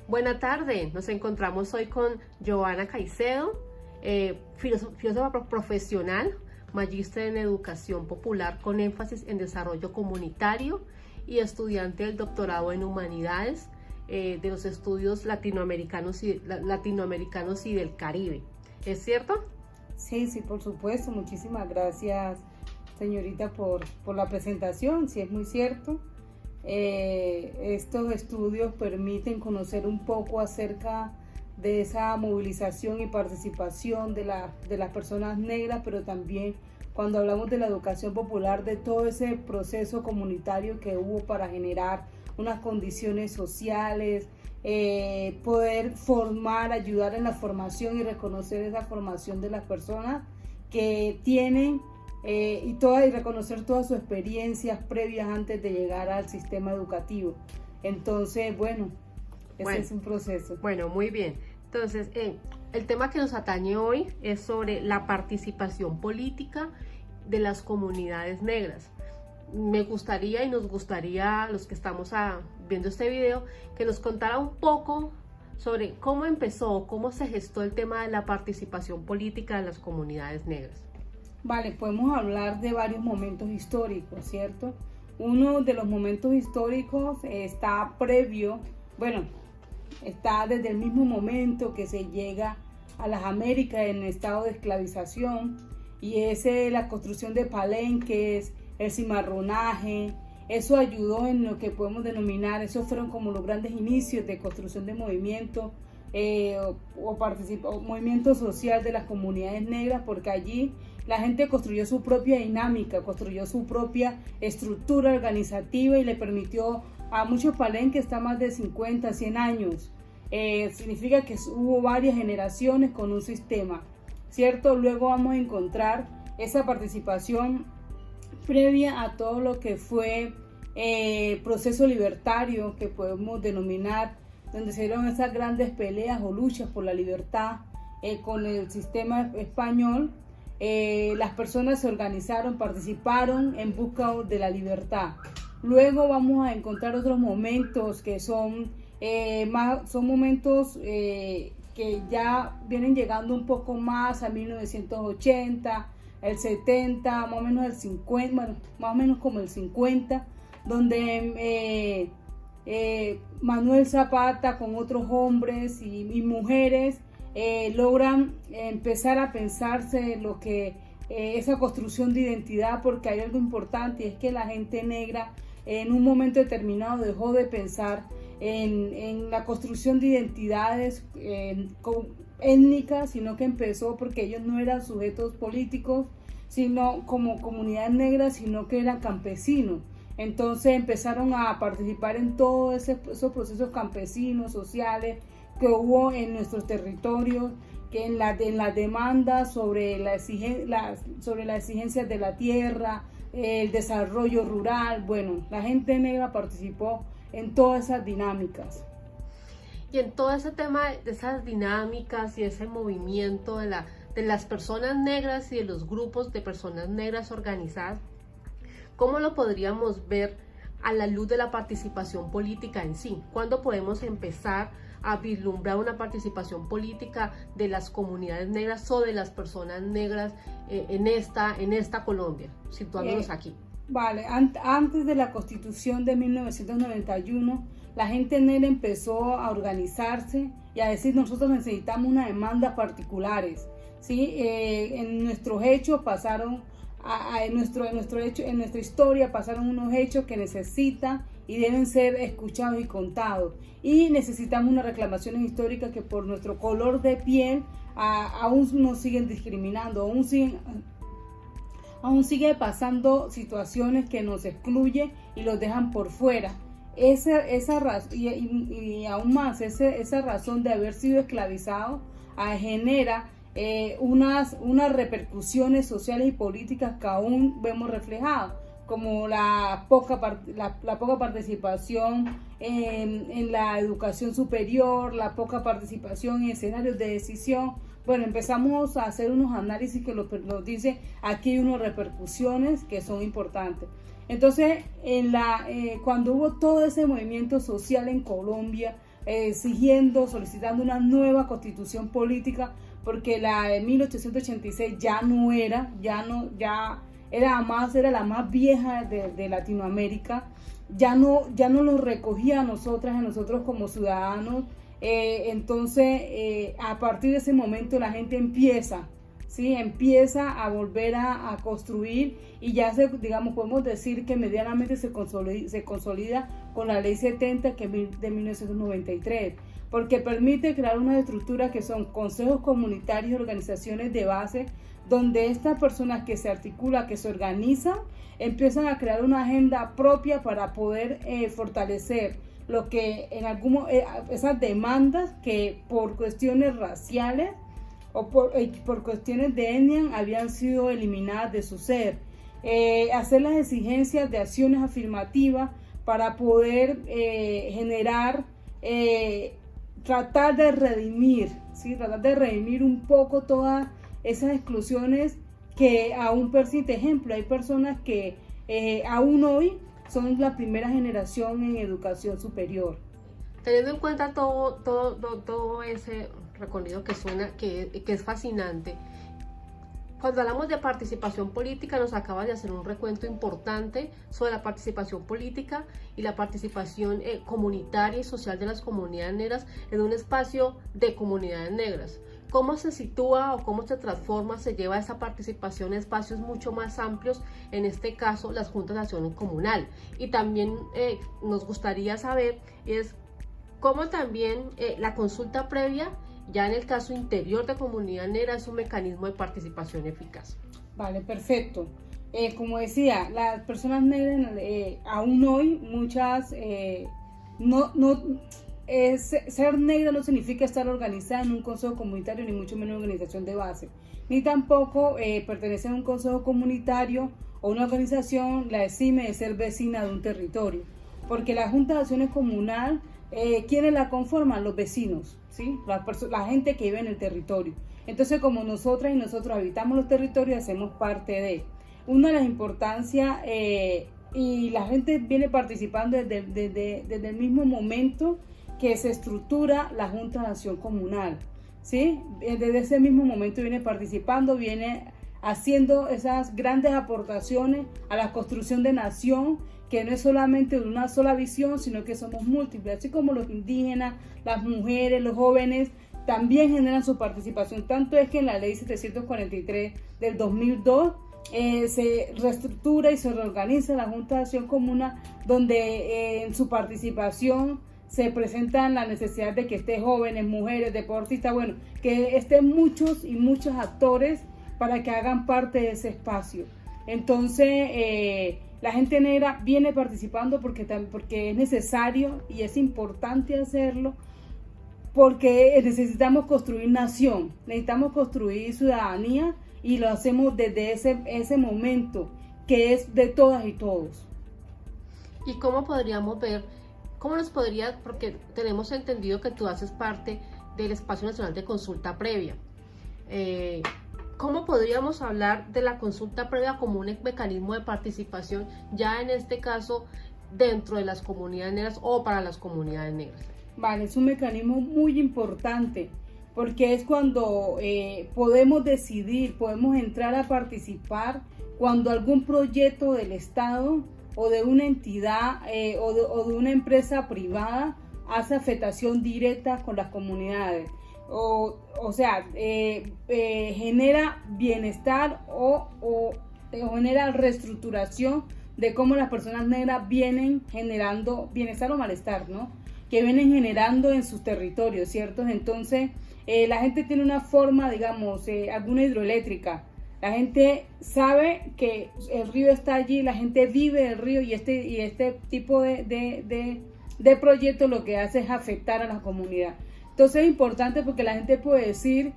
Buena tarde, nos encontramos hoy con Joana Caicedo, filósofa profesional, magíster en educación popular con énfasis en desarrollo comunitario y estudiante del doctorado en humanidades de los estudios latinoamericanos y del Caribe. ¿Es cierto? Sí, por supuesto. Muchísimas gracias, señorita, por la presentación. Sí, es muy cierto. Estos estudios permiten conocer un poco acerca de esa movilización y participación de las personas negras, pero también cuando hablamos de la educación popular, de todo ese proceso comunitario que hubo para generar unas condiciones sociales, poder formar, ayudar en la formación y reconocer esa formación de las personas que tienen y reconocer todas sus experiencias previas antes de llegar al sistema educativo. Entonces, ese es un proceso. Bueno, muy bien. Entonces, el tema que nos atañe hoy es sobre la participación política de las comunidades negras. Me gustaría y nos gustaría a los que estamos viendo este video que nos contara un poco sobre cómo empezó, cómo se gestó el tema de la participación política de las comunidades negras. Vale, podemos hablar de varios momentos históricos, ¿cierto? Uno de los momentos históricos está desde el mismo momento que se llega a las Américas en estado de esclavización, y es la construcción de palenques, el cimarronaje. Eso ayudó en lo que podemos denominar, esos fueron como los grandes inicios de construcción de movimiento o movimiento social de las comunidades negras, porque allí la gente construyó su propia dinámica, construyó su propia estructura organizativa y le permitió a muchos palenques estar más de 50, 100 años. Significa que hubo varias generaciones con un sistema, ¿cierto? Luego vamos a encontrar esa participación previa a todo lo que fue proceso libertario, que podemos denominar, donde se dieron esas grandes peleas o luchas por la libertad con el sistema español. Las personas se organizaron, participaron en busca de la libertad. Luego vamos a encontrar otros momentos que son momentos que ya vienen llegando un poco más a 1980, el 70, más o menos el 50, más o menos como el 50, donde Manuel Zapata con otros hombres y mujeres logran empezar a pensarse lo que esa construcción de identidad, porque hay algo importante, y es que la gente negra en un momento determinado dejó de pensar en la construcción de identidades étnicas, sino que empezó porque ellos no eran sujetos políticos, sino como comunidad negra, sino que eran campesinos. Entonces empezaron a participar en todos esos procesos campesinos, sociales, que hubo en nuestros territorios, que en la demanda sobre las exigencias de la tierra, el desarrollo rural. La gente negra participó en todas esas dinámicas. Y en todo ese tema de esas dinámicas y ese movimiento de las personas negras y de los grupos de personas negras organizadas, ¿cómo lo podríamos ver a la luz de la participación política en sí? ¿Cuándo podemos empezar a vislumbrar una participación política de las comunidades negras o de las personas negras en esta Colombia, situándonos aquí? Vale, antes de la Constitución de 1991, la gente negra empezó a organizarse y a decir: nosotros necesitamos unas demandas particulares, ¿sí? En nuestros hechos pasaron, en nuestra historia pasaron unos hechos que necesitan y deben ser escuchados y contados, y necesitamos unas reclamaciones históricas que por nuestro color de piel aún nos siguen discriminando, aún sigue pasando situaciones que nos excluyen y los dejan por fuera. Esa razón de haber sido esclavizado genera unas repercusiones sociales y políticas que aún vemos reflejadas, como la poca participación en la educación superior, la poca participación en escenarios de decisión. Empezamos a hacer unos análisis que nos dice aquí hay unas repercusiones que son importantes. Entonces, cuando hubo todo ese movimiento social en Colombia, solicitando una nueva constitución política, porque la de 1886 ya era la más vieja de Latinoamérica, ya no nos recogía a nosotros como ciudadanos. Entonces, a partir de ese momento la gente empieza a volver a construir, y ya podemos decir que medianamente se consolida con la ley 70, que es de 1993, porque permite crear unas estructuras que son consejos comunitarios y organizaciones de base, donde estas personas que se articulan, que se organizan, empiezan a crear una agenda propia para poder fortalecer lo que esas demandas que por cuestiones raciales o por cuestiones de etnia habían sido eliminadas de su ser. Hacer las exigencias de acciones afirmativas para poder generar, tratar de redimir un poco todas esas exclusiones que aún persisten. Ejemplo, hay personas que aún hoy son la primera generación en educación superior. Teniendo en cuenta todo ese recorrido que es fascinante, cuando hablamos de participación política, nos acabas de hacer un recuento importante sobre la participación política y la participación comunitaria y social de las comunidades negras en un espacio de comunidades negras. ¿Cómo se sitúa o cómo se transforma, se lleva esa participación a espacios mucho más amplios, en este caso las juntas de acción comunal? Y también nos gustaría saber cómo también la consulta previa, ya en el caso interior de comunidad negra, es un mecanismo de participación eficaz. Vale, perfecto. Como decía, las personas negras aún hoy, muchas, ser negra no significa estar organizada en un consejo comunitario, ni mucho menos organización de base, ni tampoco pertenecer a un consejo comunitario o una organización la exime de ser vecina de un territorio, porque la Junta de Acciones Comunal, ¿quiénes la conforman? Los vecinos, ¿sí? La gente que vive en el territorio. Entonces, como nosotras y nosotros habitamos los territorios, hacemos parte de una de las importancias, y la gente viene participando desde el mismo momento que se estructura la Junta de Acción Comunal, ¿sí? Desde ese mismo momento viene participando, viene haciendo esas grandes aportaciones a la construcción de nación, que no es solamente de una sola visión, sino que somos múltiples, así como los indígenas, las mujeres, los jóvenes también generan su participación. Tanto es que en la ley 743 del 2002 se reestructura y se reorganiza la Junta de Acción Comunal, donde en su participación se presentan la necesidad de que estén jóvenes, mujeres, deportistas, bueno, que estén muchos y muchos actores para que hagan parte de ese espacio. Entonces, la gente negra viene participando porque es necesario y es importante hacerlo, porque necesitamos construir nación, necesitamos construir ciudadanía, y lo hacemos desde ese momento que es de todas y todos. ¿Y cómo podríamos ver? Porque tenemos entendido que tú haces parte del Espacio Nacional de Consulta Previa. ¿Cómo podríamos hablar de la consulta previa como un mecanismo de participación, ya en este caso dentro de las comunidades negras o para las comunidades negras? Vale, es un mecanismo muy importante, porque es cuando podemos decidir, podemos entrar a participar cuando algún proyecto del Estado o de una entidad o de una empresa privada hace afectación directa con las comunidades, o sea, genera bienestar o genera reestructuración de cómo las personas negras vienen generando bienestar o malestar, ¿no? Que vienen generando en sus territorios, ¿cierto? Entonces, la gente tiene una forma, digamos, alguna hidroeléctrica. La gente sabe que el río está allí, la gente vive el río, y este tipo de proyecto lo que hace es afectar a la comunidad. Entonces es importante porque la gente puede decir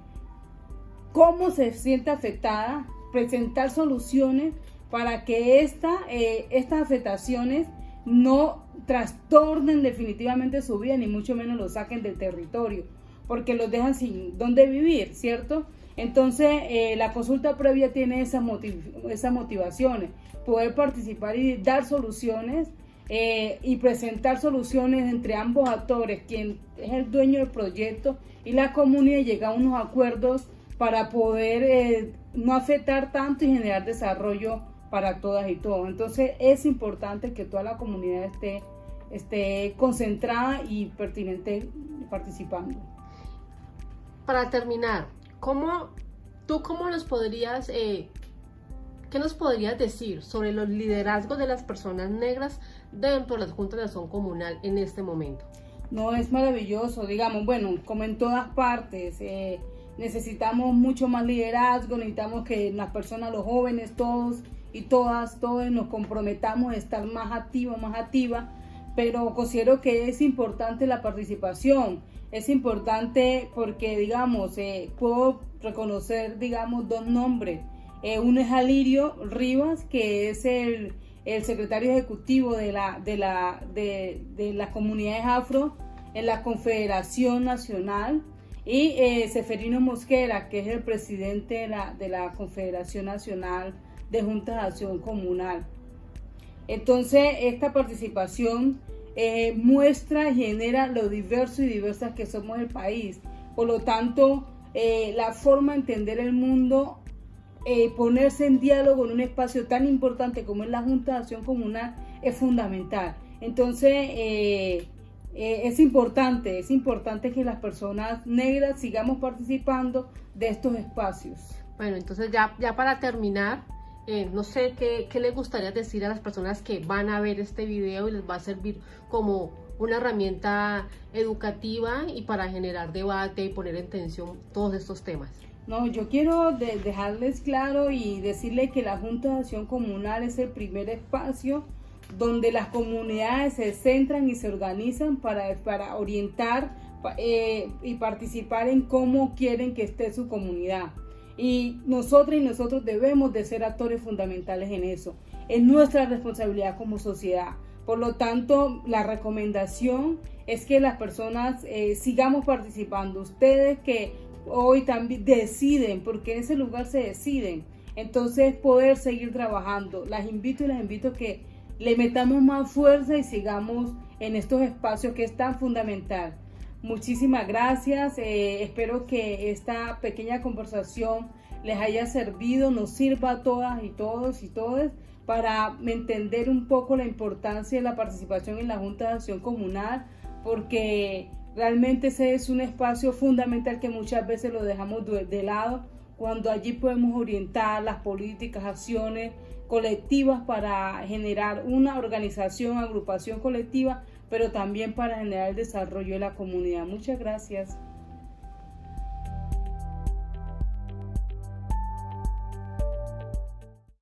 cómo se siente afectada, presentar soluciones para que estas afectaciones no trastornen definitivamente su vida, ni mucho menos lo saquen del territorio, porque los dejan sin dónde vivir, ¿cierto? Entonces, la consulta previa tiene esas motivaciones, poder participar y dar soluciones y presentar soluciones entre ambos actores, quien es el dueño del proyecto y la comunidad, y llegar a unos acuerdos para poder no afectar tanto y generar desarrollo para todas y todos. Entonces es importante que toda la comunidad esté concentrada y pertinente participando. Para terminar, ¿cómo nos podrías, qué nos podrías decir sobre los liderazgos de las personas negras dentro de las juntas de acción comunal en este momento? No, es maravilloso, digamos, bueno, como en todas partes, necesitamos mucho más liderazgo, necesitamos que las personas, los jóvenes, todos y todos nos comprometamos a estar más activa, pero considero que es importante la participación, es importante porque, digamos, puedo reconocer, digamos, dos nombres. Uno es Alirio Rivas, que es el secretario ejecutivo de las comunidades afro en la Confederación Nacional, y Seferino Mosquera, que es el presidente de la Confederación Nacional de Juntas de Acción Comunal. Entonces, esta participación muestra y genera lo diverso y diversas que somos el país. Por lo tanto, la forma de entender el mundo, ponerse en diálogo en un espacio tan importante como es la Junta de Acción Comunal, es fundamental. Entonces, es importante que las personas negras sigamos participando de estos espacios. Bueno, entonces ya para terminar, no sé qué les gustaría decir a las personas que van a ver este video y les va a servir como una herramienta educativa y para generar debate y poner en tensión todos estos temas. No, yo quiero dejarles claro y decirles que la Junta de Acción Comunal es el primer espacio donde las comunidades se centran y se organizan para orientar y participar en cómo quieren que esté su comunidad. Y nosotros debemos de ser actores fundamentales en eso. Es nuestra responsabilidad como sociedad. Por lo tanto, la recomendación es que las personas sigamos participando. Ustedes que hoy también deciden, porque en ese lugar se deciden, entonces poder seguir trabajando. Las invito que le metamos más fuerza y sigamos en estos espacios que es tan fundamental. Muchísimas gracias, espero que esta pequeña conversación les haya servido, nos sirva a todas y todos y todas para entender un poco la importancia de la participación en la Junta de Acción Comunal, porque realmente ese es un espacio fundamental que muchas veces lo dejamos de lado, cuando allí podemos orientar las políticas, acciones colectivas para generar una organización, agrupación colectiva, pero también para generar el desarrollo de la comunidad. Muchas gracias.